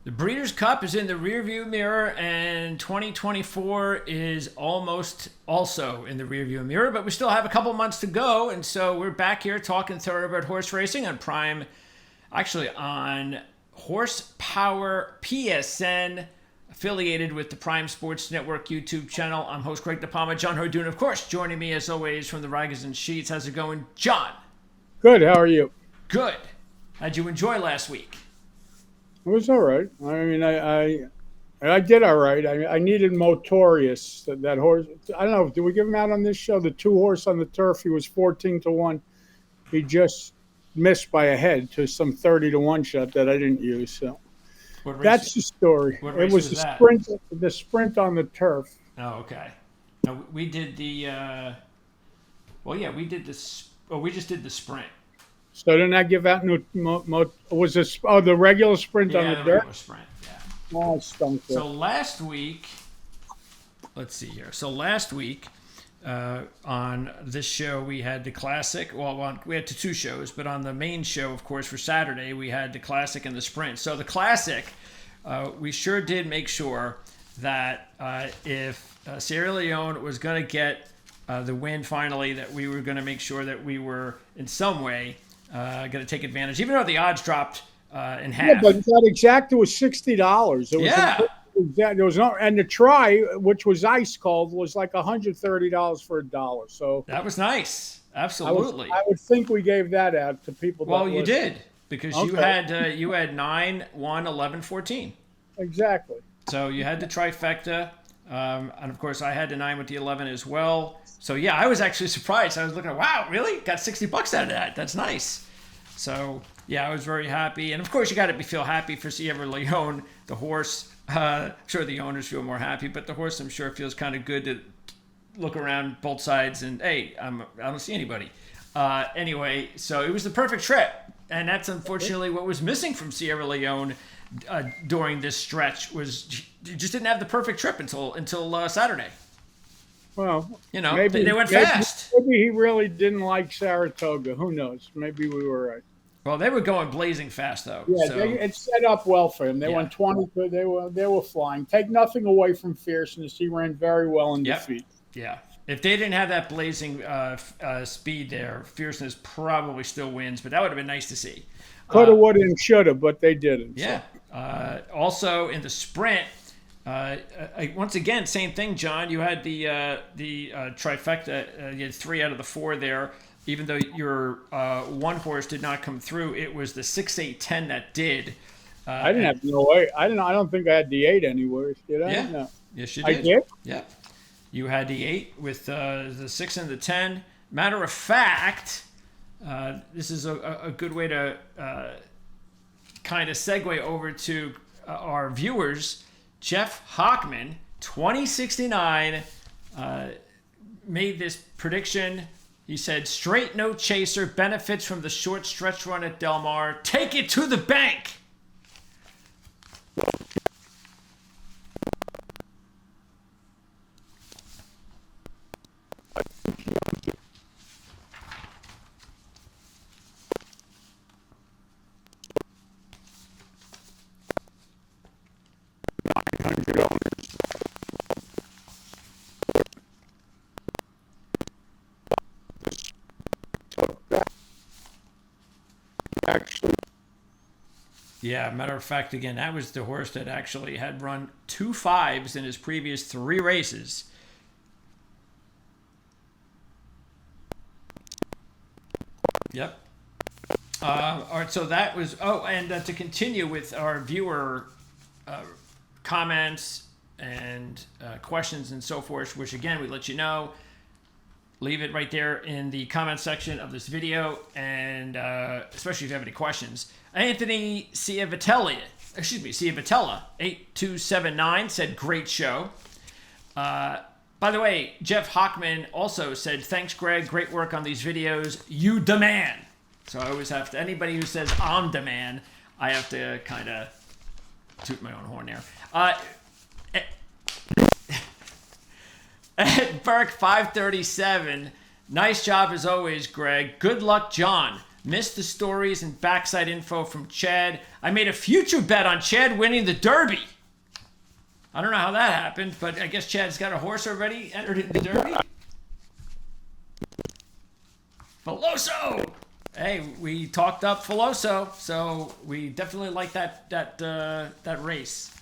The Breeders' Cup is in the rearview mirror, and 2024 is almost also in the rearview mirror, but we still have a couple months to go, and so we're back here talking thoroughbred horse racing on Prime, actually on Horsepower PSN, affiliated with the Prime Sports Network YouTube channel. I'm host Greg DePalma. Jon Hardoon, of course, joining me as always from the Ragas and Sheets. How's it going, John? Good. How are you? Good. How'd you enjoy last week? It was all right. I mean, I did all right. I needed Motorius, that horse. I don't know. Did we give him out on this show? The 2-horse on the turf. He was 14-1. He just missed by a head to some 30-1 shot that I didn't use. So that's the story. What it race was was the that? sprint. The sprint on the turf. Oh, okay. No, we did the. We did this. Oh, we just did the sprint. So didn't I give out was this? Oh, the regular sprint on the dirt. Regular sprint. Yeah. Oh, it stunk. So last week, let's see here. So last week, on this show we had the classic. Well, we had two shows, but on the main show, of course, for Saturday we had the classic and the sprint. So the classic, we sure did make sure that if Sierra Leone was going to get the win finally, that we were going to make sure that we were in some way going to take advantage, even though the odds dropped in half. Yeah, but that exacta was $60. There was no, and the try, which was ice cold, was like $130 for $1. So that was nice. Absolutely. I would think we gave that out to people. Well, you did, because you had 9, 1, 11, 14. Exactly. So you had the trifecta, and of course I had the 9 with the 11 as well. So yeah, I was actually surprised. I was looking at, wow, really? Got $60 out of that. That's nice. So yeah, I was very happy. And of course you got to feel happy for Sierra Leone, the horse. I'm sure the owners feel more happy, but the horse, I'm sure, feels kind of good to look around both sides and, hey, I don't see anybody. Anyway, so it was the perfect trip. And that's unfortunately what was missing from Sierra Leone during this stretch, was you just didn't have the perfect trip until Saturday. Well, maybe they went fast. Maybe he really didn't like Saratoga. Who knows? Maybe we were right. Well, they were going blazing fast, though. Yeah, so. it set up well for him. They went 20. They were flying. Take nothing away from Fierceness. He ran very well in defeat. Yeah. If they didn't have that blazing speed there, Fierceness probably still wins. But that would have been nice to see. Coulda, woulda, and shoulda, but they didn't. Yeah. So. Also in the sprint. Once again, same thing, John. You had the trifecta. You had 3 out of the 4 there. Even though your one horse did not come through, it was the 6, 8, 10 that did. I didn't have no way. I don't think I had the 8 anywhere. Did I? Yeah. No. Yes, you did. I did. Yeah. You had the 8 with the 6 and the 10. Matter of fact, this is a good way to kind of segue over to our viewers. Jeff Hockman, 2069, made this prediction. He said, straight no chaser, benefits from the short stretch run at Del Mar. Take it to the bank. Yeah, matter of fact, again, that was the horse that actually had run 2 5s in his previous 3 races. Yep. All right, so that was... Oh, and to continue with our viewer comments and questions and so forth, which, again, we let you know. Leave it right there in the comment section of this video, and especially if you have any questions. Anthony Ciavitella, 8279, said, great show. By the way, Jeff Hockman also said, thanks, Greg. Great work on these videos. You demand. So I always have to, anybody who says I'm demand, I have to kind of toot my own horn there. At Burke 537, nice job as always, Greg. Good luck, John. Missed the stories and backside info from Chad. I made a future bet on Chad winning the Derby. I don't know how that happened, but I guess Chad's got a horse already entered in the Derby. Veloso! Hey, we talked up Veloso, so we definitely like that race.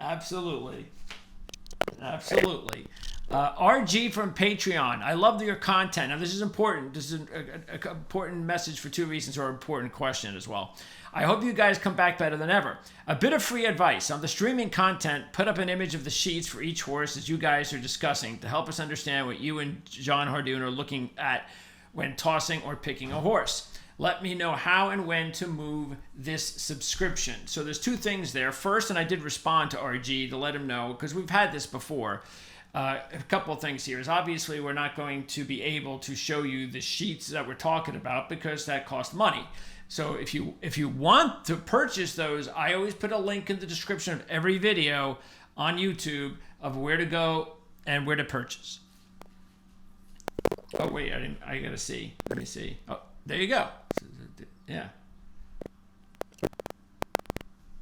Absolutely. RG from Patreon. I love your content. Now, this is important. This is an important message for two reasons, or an important question as well. I hope you guys come back better than ever. A bit of free advice. On the streaming content, put up an image of the sheets for each horse as you guys are discussing to help us understand what you and Jon Hardoon are looking at when tossing or picking a horse. Let me know how and when to move this subscription. So there's two things there. First, and I did respond to RG to let him know, because we've had this before. A couple of things here is obviously we're not going to be able to show you the sheets that we're talking about because that costs money. So if you want to purchase those, I always put a link in the description of every video on YouTube of where to go and where to purchase. Oh wait, I gotta see. Let me see. Oh, there you go. Yeah.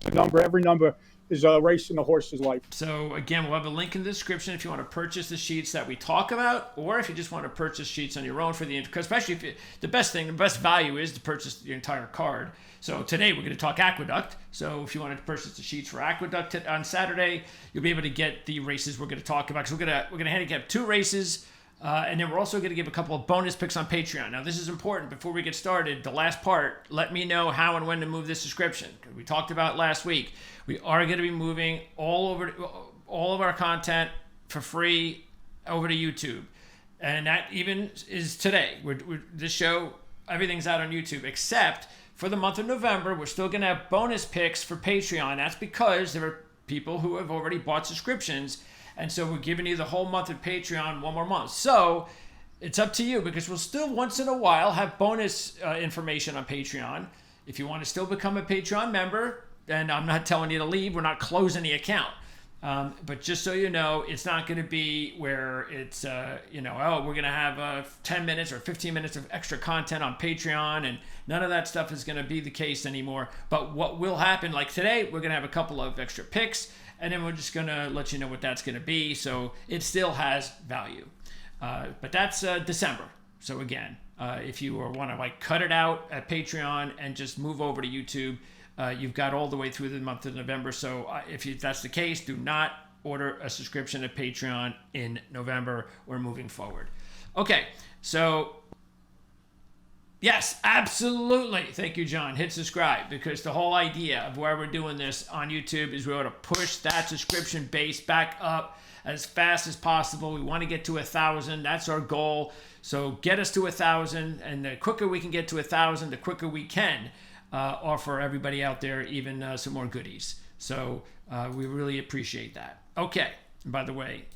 Every number is a race in the horse's life. So again, we'll have a link in the description if you want to purchase the sheets that we talk about, or if you just want to purchase sheets on your own for the, because especially if the best value is to purchase the entire card. So today we're going to talk Aqueduct. So if you wanted to purchase the sheets for Aqueduct on Saturday, you'll be able to get the races we're going to talk about, because we're going to handicap two races. And then we're also going to give a couple of bonus picks on Patreon. Now, this is important. Before we get started, the last part, let me know how and when to move this subscription. We talked about last week. We are going to be moving all of our content for free over to YouTube. And that even is today. This show, everything's out on YouTube, except for the month of November, we're still going to have bonus picks for Patreon. That's because there are people who have already bought subscriptions. And so we're giving you the whole month of Patreon, one more month. So it's up to you, because we'll still once in a while have bonus information on Patreon. If you want to still become a Patreon member, and I'm not telling you to leave, we're not closing the account. But just so you know, it's not going to be where it's, we're going to have 10 minutes or 15 minutes of extra content on Patreon, and none of that stuff is going to be the case anymore. But what will happen, like today, we're going to have a couple of extra picks, and then we're just going to let you know what that's going to be. So it still has value. But that's December. So again, if you want to cut it out at Patreon and just move over to YouTube, you've got all the way through the month of November. So if that's the case, do not order a subscription at Patreon in November or moving forward. Okay, so yes, absolutely. Thank you, John. Hit subscribe, because the whole idea of why we're doing this on YouTube is we're going to push that subscription base back up as fast as possible. We want to get to 1,000. That's our goal. So get us to 1,000, and the quicker we can get to 1,000, the quicker we can offer everybody out there even some more goodies. So we really appreciate that. Okay. And by the way,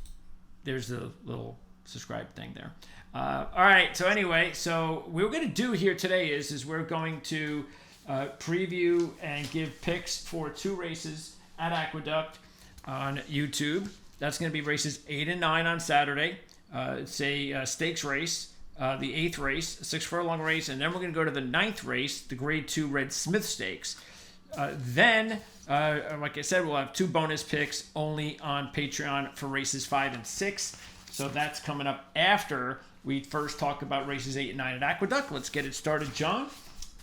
there's the little subscribe thing there. All right. So anyway, so what we're going to do here today is we're going to preview and give picks for two races at Aqueduct on YouTube. That's going to be races 8 and 9 on Saturday. It's a stakes race, the 8th race, a 6 furlong race, and then we're going to go to the 9th race, the Grade 2 Red Smith Stakes. Then, like I said, we'll have two bonus picks only on Patreon for races 5 and 6. So that's coming up after we first talk about races 8 and 9 at Aqueduct. Let's get it started, John.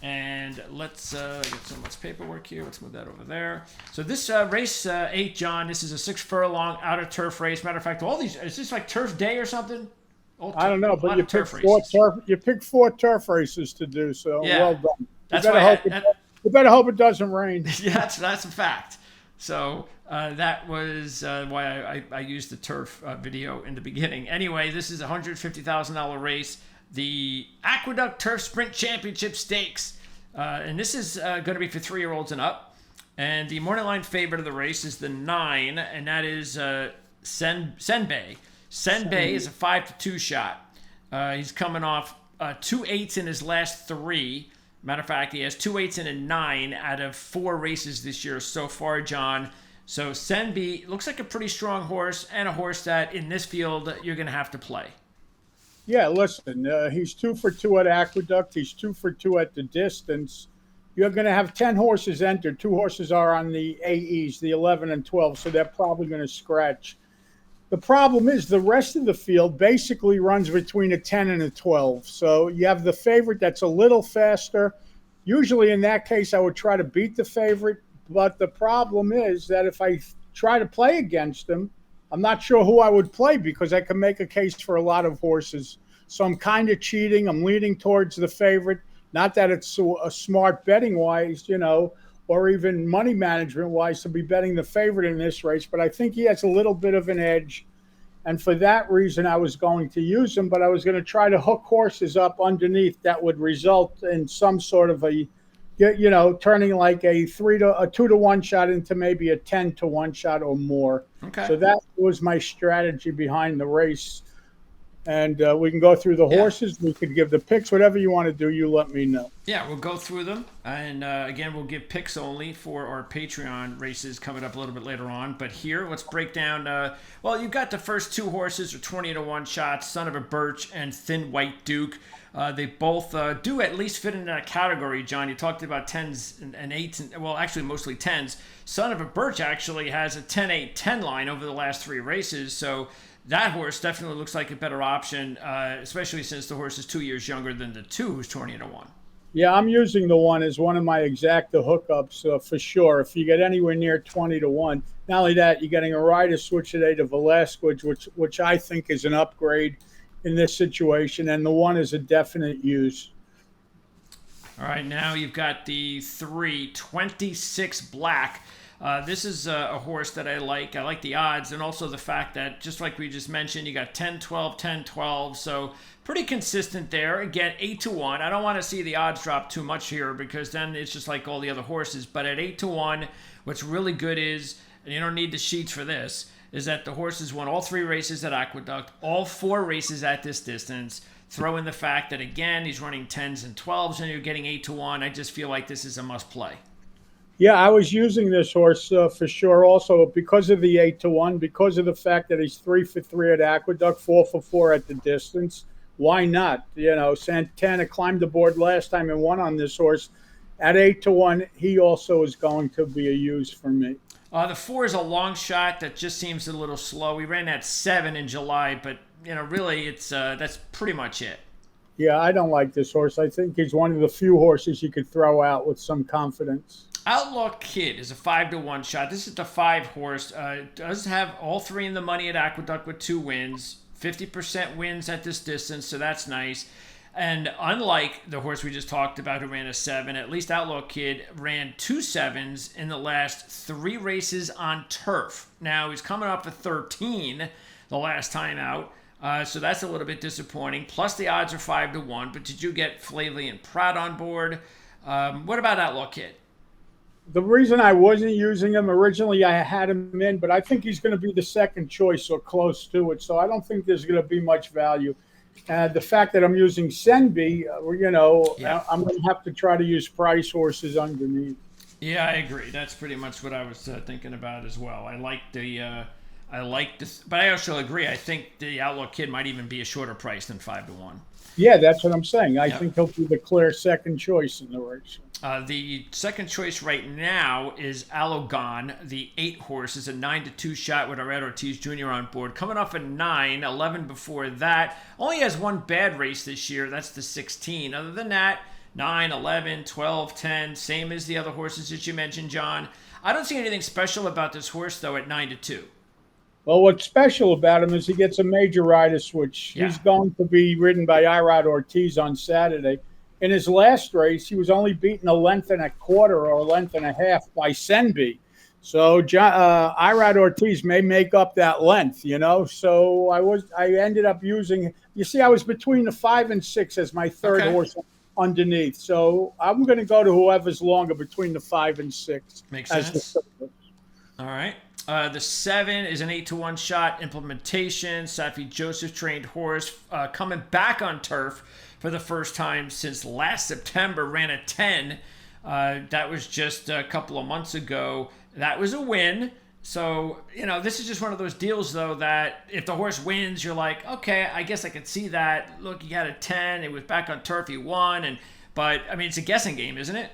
And let's get some less paperwork here. Let's move that over there. So this race 8, John, this is a 6 furlong outer turf race. Matter of fact, all these, is this like Turf Day or something? I don't know, but you picked four turf races to do, so yeah. Well done. You better hope it doesn't rain. Yeah, that's a fact. So that was why I used the turf video in the beginning. Anyway, this is a $150,000 race, the Aqueduct Turf Sprint Championship Stakes. And this is going to be for 3-year-olds and up. And the morning line favorite of the race is the 9, and that is Senbei. Senbei is a 5-2 shot. He's coming off 2 8s in his last 3. Matter of fact, he has 2 8s and a 9 out of 4 races this year so far, John. So Senbei looks like a pretty strong horse, and a horse that in this field you're going to have to play. Yeah, listen, he's 2 for 2 at Aqueduct. He's 2 for 2 at the distance. You're going to have 10 horses entered. 2 horses are on the AEs, the 11 and 12, so they're probably going to scratch. The problem is the rest of the field basically runs between a 10 and a 12. So you have the favorite that's a little faster. Usually in that case, I would try to beat the favorite. But the problem is that if I try to play against him, I'm not sure who I would play because I can make a case for a lot of horses. So I'm kind of cheating. I'm leaning towards the favorite. Not that it's a smart betting wise, or even money management wise to be betting the favorite in this race, but I think he has a little bit of an edge. And for that reason, I was going to use him, but I was going to try to hook horses up underneath that would result in some sort of turning like a 2-to-1 shot into maybe a 10-to-1 shot or more. Okay. So that was my strategy behind the race. And we can go through the horses. We could give the picks, whatever you want to do. You let me know. Yeah, we'll go through them. And again, we'll give picks only for our Patreon races coming up a little bit later on. But here, let's break down. You've got the first 2 horses are 20-to-1 shots, Son of a Birch and Thin White Duke. They both do at least fit in that category, John. You talked about 10s and 8s, and actually mostly 10s. Son of a Birch actually has a 10-8-10 line over the last 3 races, so that horse definitely looks like a better option, especially since the horse is 2 years younger than the 2 who's 20-to-1. Yeah, I'm using the 1 as one of my exacta hookups for sure. If you get anywhere near 20-to-1, not only that, you're getting a rider switch today to Velasquez, which I think is an upgrade in this situation, and the 1 is a definite use. All right, now you've got the 326 Black. This is a horse that I like. I like the odds and also the fact that, just like we just mentioned, you got 10-12, 10-12, so pretty consistent there. Again, 8-to-1. I don't want to see the odds drop too much here because then it's just like all the other horses. But at 8-to-1, what's really good is, and you don't need the sheets for this, is that the horses won all 3 races at Aqueduct, all 4 races at this distance. Throw in the fact that, again, he's running 10s and 12s and you're getting 8-to-1. I just feel like this is a must play. Yeah, I was using this horse for sure also because of the 8-to-1, because of the fact that he's 3 for 3 at Aqueduct, 4 for 4 at the distance. Why not? Santana climbed the board last time and won on this horse. At 8-to-1, he also is going to be a use for me. The 4 is a long shot that just seems a little slow. We ran that 7 in July, but really it's that's pretty much it. Yeah, I don't like this horse. I think he's one of the few horses you could throw out with some confidence. Outlaw Kid is a 5-to-1 shot. This is the 5 horse. Does have all 3 in the money at Aqueduct with 2 wins. 50% wins at this distance, so that's nice. And unlike the horse we just talked about who ran a 7, at least Outlaw Kid ran 2 7s in the last 3 races on turf. Now, he's coming off a 13 the last time out, so that's a little bit disappointing. Plus, the odds are 5-to-1, but did you get Flavely and Pratt on board? What about Outlaw Kid? The reason I wasn't using him originally, I had him in, but I think he's going to be the second choice or close to it. So I don't think there's going to be much value. The fact that I'm using Senby, I'm going to have to try to use price horses underneath. Yeah, I agree. That's pretty much what I was thinking about as well. I like this, but I also agree. I think the Outlaw Kid might even be a shorter price than 5-to-1. Yeah, that's what I'm saying. I think he'll be the clear second choice in the race. The second choice right now is Alogon. The 8 horse is a 9-to-2 shot with Red Ortiz Jr. on board. Coming off a 9, 11 before that. Only has 1 bad race this year. That's the 16. Other than that, 9, 11, 12, 10. Same as the other horses that you mentioned, John. I don't see anything special about this horse, though, at 9-to-2. Well, what's special about him is he gets a major rider switch. Yeah. He's going to be ridden by Irad Ortiz on Saturday. In his last race, he was only beaten a length and a quarter or a length and a half by Senby. So Irad Ortiz may make up that length, So I ended up using. You see, I was between the 5 and 6 as my third horse underneath. So I'm going to go to whoever's longer between the 5 and 6. Makes sense. All right. The 7 is an 8-to-1 shot. Implementation. Safi Joseph trained horse coming back on turf for the first time since last September. Ran a 10. That was just a couple of months ago. That was a win. So, this is just one of those deals, though, that if the horse wins, you're like, okay, I guess I could see that. Look, he had a 10. It was back on turf. He won. But, I mean, it's a guessing game, isn't it?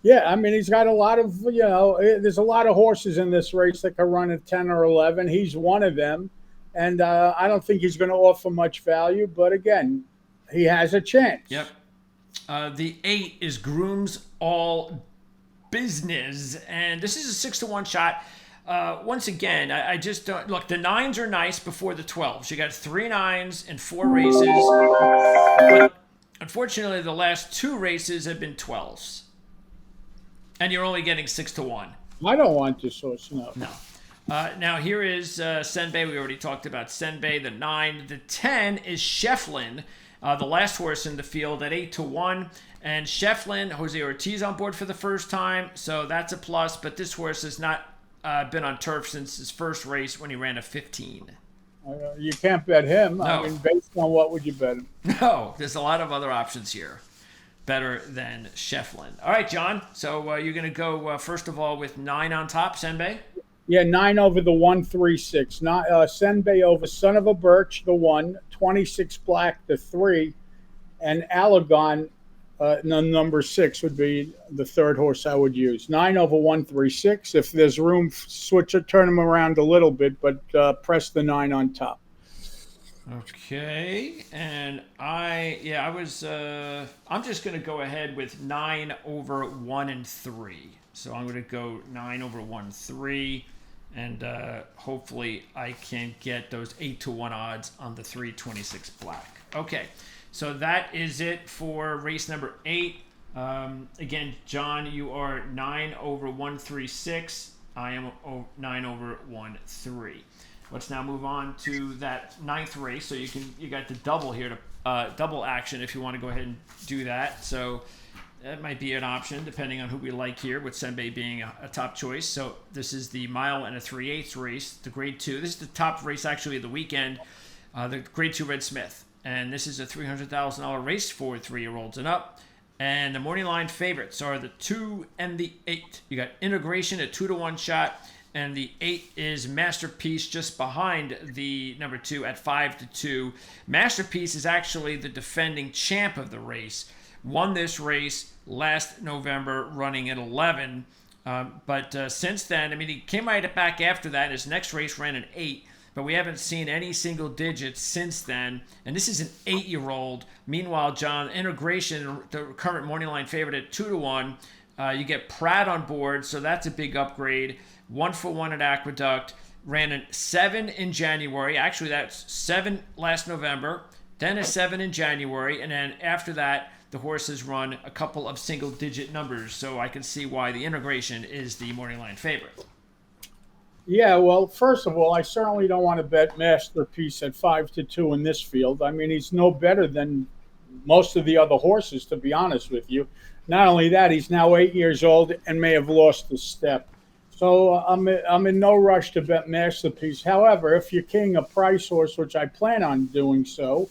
Yeah, I mean, he's got a lot of, there's a lot of horses in this race that can run at 10 or 11. He's one of them. And I don't think he's going to offer much value. But again, he has a chance. Yep. The 8 is Groom's All Business. And this is a 6-1 shot. Once again, I just don't look. The 9s are nice before the 12s. You got 3 9s in 4 races, but unfortunately, the last 2 races have been 12s, and you're only getting 6-1. I don't want this horse. No. Now here is Senbei. We already talked about Senbei. The 9, the 10 is Shefflin, the last horse in the field at 8-1. And Shefflin, Jose Ortiz on board for the first time, so that's a plus. But this horse has not been on turf since his first race when he ran a 15. You can't bet him. No. I mean, based on what would you bet him? No, there's a lot of other options here. Better than Shefflin. All right, John. So you're going to go, first of all, with 9 on top, Senbei? Yeah, 9 over the 136. Senbei over Son of a Birch, the 1, 26 Black, the 3, and Alagon, number 6 would be the third horse I would use. 9 over 136. If there's room, turn them around a little bit, but press the 9 on top. Okay, and I'm just going to go ahead with 9 over 1 and 3. So I'm going to go 9 over 1, 3, and hopefully I can get those 8-1 odds on the 326 Black. Okay, so that is it for race number 8. Again, John, you are 9 over 136. I am 9 over 1, 3. Let's now move on to that 9th race. So you got the double here to double action if you want to go ahead and do that. So that might be an option depending on who we like here, with Senbei being a top choice. So this is the mile and a 3/8 race, the Grade 2. This is the top race actually of the weekend, the Grade 2 Red Smith, and this is a $300,000 race for 3-year-olds and up. And the morning line favorites are the 2 and the 8. You got Integration, a 2-1 shot. And the 8 is Masterpiece, just behind the number 2 at 5-2. Masterpiece is actually the defending champ of the race. Won this race last November, running at 11. But since then, I mean, he came right back after that. His next race ran an 8. But we haven't seen any single digits since then. And this is an 8-year-old. Meanwhile, John, Integration, the current morning line favorite at 2-1. You get Pratt on board, so that's a big upgrade. 1-for-1 at Aqueduct, ran a 7 in January. Actually, that's 7 last November, then a 7 in January, and then after that, the horse has run a couple of single-digit numbers, so I can see why the Integration is the morning line favorite. Yeah, well, first of all, I certainly don't want to bet Masterpiece at 5-2 in this field. I mean, he's no better than most of the other horses, to be honest with you. Not only that, he's now 8 years old and may have lost a step. So I'm in no rush to bet Masterpiece. However, if you're king a price horse, which I plan on doing so,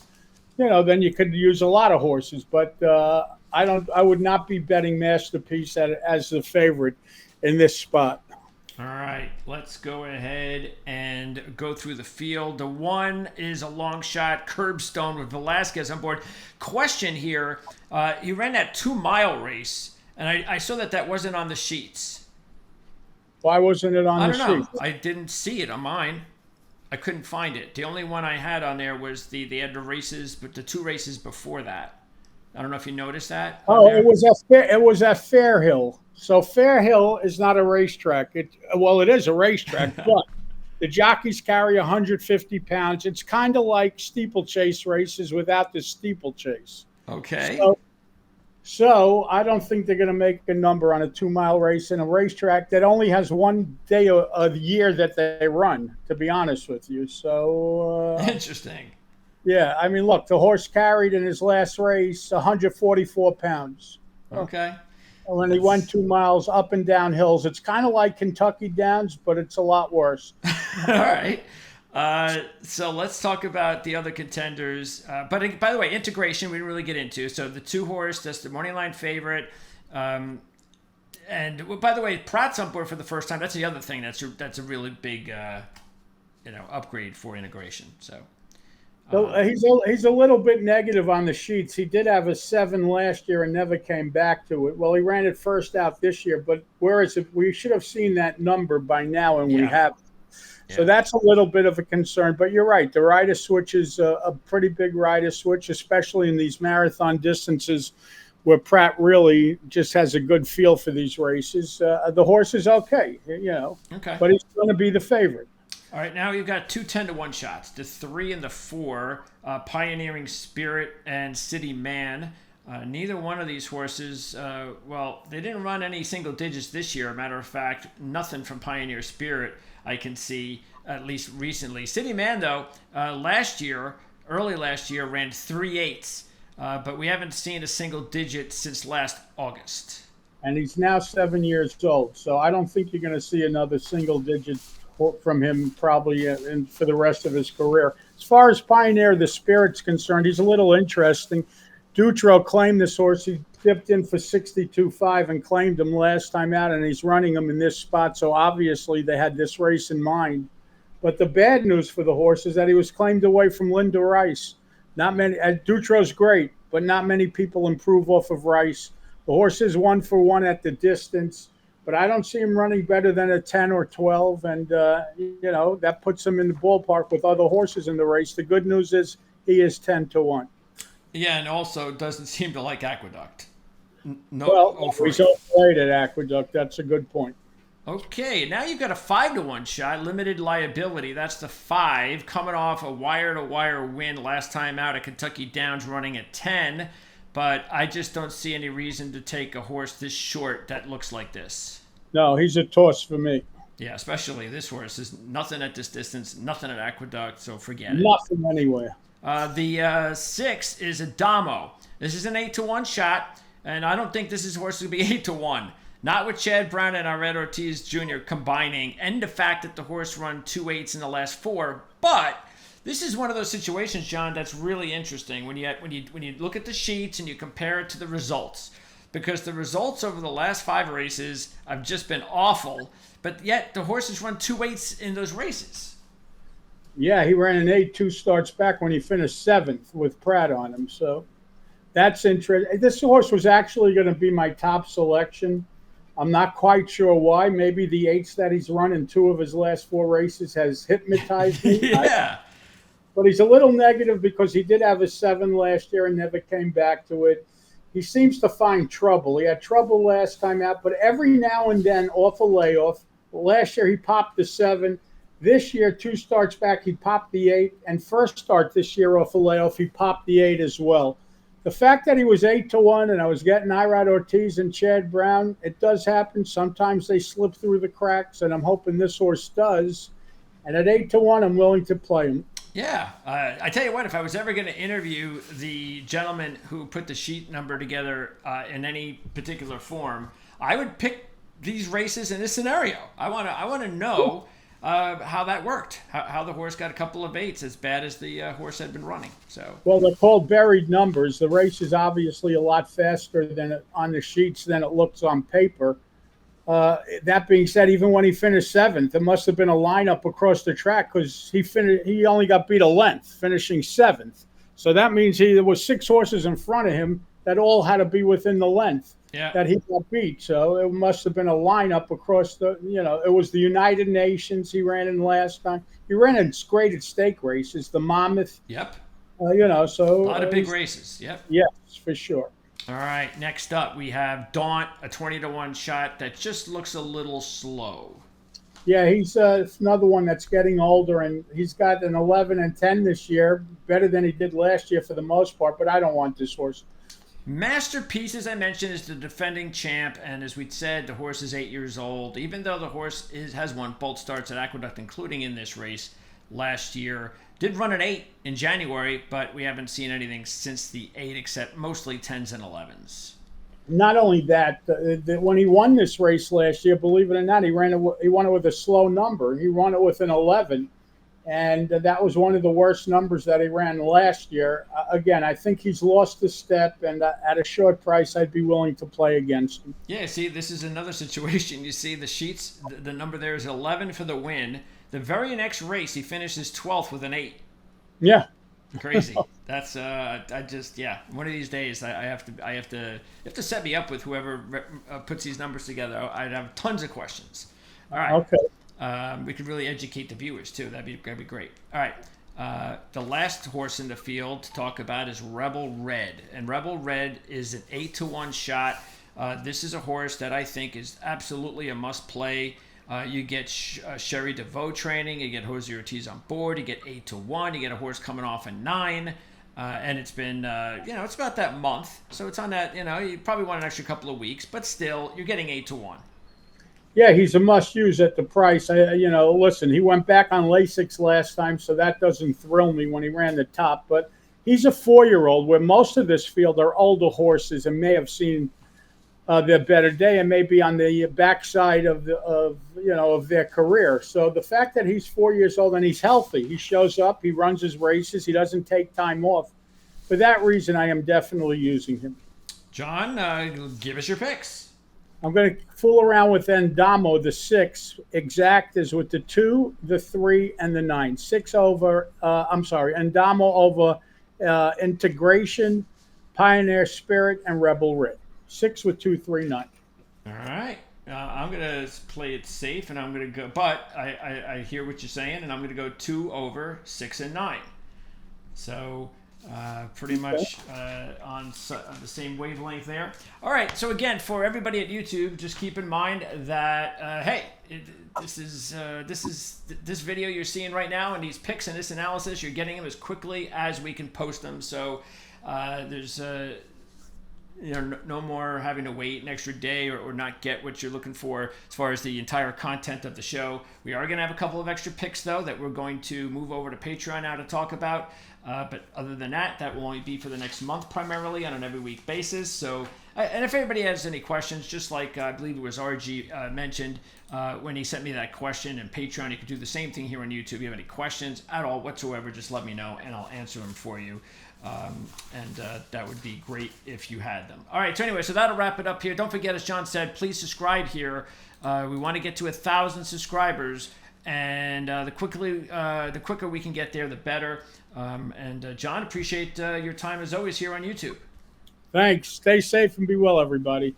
then you could use a lot of horses. But I would not be betting Masterpiece as the favorite in this spot. All right, let's go ahead and go through the field. The 1 is a long shot, Curbstone with Velasquez on board. Question here, he ran that 2-mile race, and I saw that wasn't on the sheets. Why wasn't it on the sheet? I don't know. I didn't see it on mine. I couldn't find it. The only one I had on there was they had the races, but the 2 races before that. I don't know if you noticed that. Oh, it was at Fairhill. So Fairhill is not a racetrack. It is a racetrack, but the jockeys carry 150 pounds. It's kind of like steeplechase races without the steeplechase. Okay. So I don't think they're going to make a number on a 2-mile race in a racetrack that only has one day a year that they run, to be honest with you. So interesting. Yeah, I mean, look, the horse carried in his last race 144 pounds. Okay. When he went 2 miles up and down hills. It's kind of like Kentucky Downs, but it's a lot worse. All right. So let's talk about the other contenders. But by the way, Integration we didn't really get into. So the 2 horse, that's the morning line favorite. And by the way, Pratt's on board for the first time. That's the other thing. That's a really big, upgrade for integration. So. So he's a little bit negative on the sheets. He did have a 7 last year and never came back to it. Well, he ran it first out this year, but whereas we should have seen that number by now, and we have. So that's a little bit of a concern. But you're right. The rider switch is a pretty big rider switch, especially in these marathon distances where Pratt really just has a good feel for these races. The horse is okay, but he's going to be the favorite. All right, now you've got 2 10-1 shots, the 3 and the 4, Pioneering Spirit and City Man. Neither one of these horses, they didn't run any single digits this year. Matter of fact, nothing from Pioneer Spirit I can see, at least recently. City Man, though, early last year, ran 3/8, but we haven't seen a single digit since last August. And he's now 7 years old, so I don't think you're going to see another single digit from him probably for the rest of his career. As far as Pioneer the Spirit's concerned, he's a little interesting. Dutro claimed this horse. He dipped in for 62.5 and claimed him last time out, and he's running him in this spot. So obviously they had this race in mind. But the bad news for the horse is that he was claimed away from Linda Rice. Not many. Dutro's great, but not many people improve off of Rice. The horse is 1-for-1 at the distance, but I don't see him running better than a 10 or 12, and that puts him in the ballpark with other horses in the race. The good news is he is 10-1. Yeah, and also doesn't seem to like Aqueduct. He's overrated at Aqueduct. That's a good point. Okay, now you've got a 5-1 shot, limited liability. That's the 5, coming off a wire-to-wire win last time out at Kentucky Downs, running at 10. But I just don't see any reason to take a horse this short that looks like this. No, he's a toss for me. Yeah, especially this horse. There's nothing at this distance, nothing at Aqueduct, so forget it. Nothing anywhere. The 6 is a Damo. This is an 8-1 shot, and I don't think this horse will be 8-1. Not with Chad Brown and Ared Ortiz Jr. combining, and the fact that the horse run 2/8 in the last 4, but this is one of those situations, John, that's really interesting when you look at the sheets and you compare it to the results, because the results over the last 5 races have just been awful, but yet the horses run 2/8 in those races. Yeah, he ran an 8 2 starts back when he finished 7th with Pratt on him, so that's interesting. This horse was actually going to be my top selection. I'm not quite sure why. Maybe the 8s that he's run in 2 of his last 4 races has hypnotized me. Yeah. But he's a little negative because he did have a 7 last year and never came back to it. He seems to find trouble. He had trouble last time out, but every now and then off a layoff. Last year he popped the 7. This year, 2 starts back, he popped the 8. And first start this year off a layoff, he popped the 8 as well. The fact that he was 8-1 and I was getting Irad Ortiz and Chad Brown, it does happen. Sometimes they slip through the cracks, and I'm hoping this horse does. And at 8-1, I'm willing to play him. Yeah. I tell you what, if I was ever going to interview the gentleman who put the sheet number together in any particular form, I would pick these races in this scenario. I want to know how that worked, how the horse got a couple of 8s as bad as the horse had been running. So, well, they're called buried numbers. The race is obviously a lot faster than on the sheets than it looks on paper. That being said, even when he finished 7th, there must have been a lineup across the track because he only got beat a length, finishing 7th. So that means there was 6 horses in front of him that all had to be within the length that he got beat. So it must have been a lineup across it was the United Nations he ran in last time. He ran in graded stake races, the Monmouth. Yep. So a lot of big races. Yep. Yes, for sure. All right, next up we have Daunt, a 20-1 shot that just looks a little slow. Yeah, he's another one that's getting older, and he's got an 11 and 10 this year, better than he did last year for the most part, but I don't want this horse. Masterpiece, as I mentioned, is the defending champ, and as we said, the horse is 8 years old. Even though the horse has won both starts at Aqueduct, including in this race last year, did run an 8 in January, but we haven't seen anything since the 8 except mostly 10s and 11s. Not only that, when he won this race last year, believe it or not, he won it with a slow number. He won it with an 11, and that was one of the worst numbers that he ran last year. Again, I think he's lost a step, and at a short price, I'd be willing to play against him. Yeah, see, this is another situation. You see the sheets, the number there is 11 for the win. The very next race, he finishes 12th with an 8. Yeah. Crazy. That's I just yeah. One of these days I have to you have to set me up with whoever puts these numbers together. I'd have tons of questions. All right. Okay. We could really educate the viewers too. That'd be great. All right. The last horse in the field to talk about is Rebel Red, and Rebel Red is an 8-1 shot. This is a horse that I think is absolutely a must play. You get Sherry DeVoe training. You get Jose Ortiz on board. You get 8-1. You get a horse coming off a 9. And it's been, it's about that month. So it's on that, you probably want an extra couple of weeks. But still, you're getting 8-1. Yeah, he's a must-use at the price. Listen, he went back on Lasix last time, so that doesn't thrill me when he ran the top. But he's a 4-year-old, where most of this field are older horses and may have seen their better day and maybe on the backside of their career. So the fact that he's 4 years old and he's healthy, he shows up, he runs his races, he doesn't take time off. For that reason, I am definitely using him. John, give us your picks. I'm going to fool around with Endamo, the 6. Exact is with the 2, the 3, and the 9. 6 over. Endamo over Integration, Pioneer Spirit, and Rebel Red. 6 with 2, 3, 9. All right. I'm going to play it safe, and I'm going to go. But I hear what you're saying, and I'm going to go 2 over 6 and 9. So pretty much on the same wavelength there. All right. So again, for everybody at YouTube, just keep in mind that this video you're seeing right now, and these picks and this analysis, you're getting them as quickly as we can post them. So there's no more having to wait an extra day or not get what you're looking for as far as the entire content of the show. We are going to have a couple of extra picks, though, that we're going to move over to Patreon now to talk about. But other than that, that will only be for the next month primarily on an every week basis. So, and if anybody has any questions, just like I believe it was RG mentioned when he sent me that question in Patreon, you can do the same thing here on YouTube. If you have any questions at all whatsoever, just let me know and I'll answer them for you. That would be great if you had them. All right, so anyway, so that'll wrap it up here. Don't forget, as John said, please subscribe here. We want to get to 1,000 subscribers, and the quicker we can get there, the better. John, appreciate your time as always here on YouTube. Thanks. Stay safe and be well, everybody.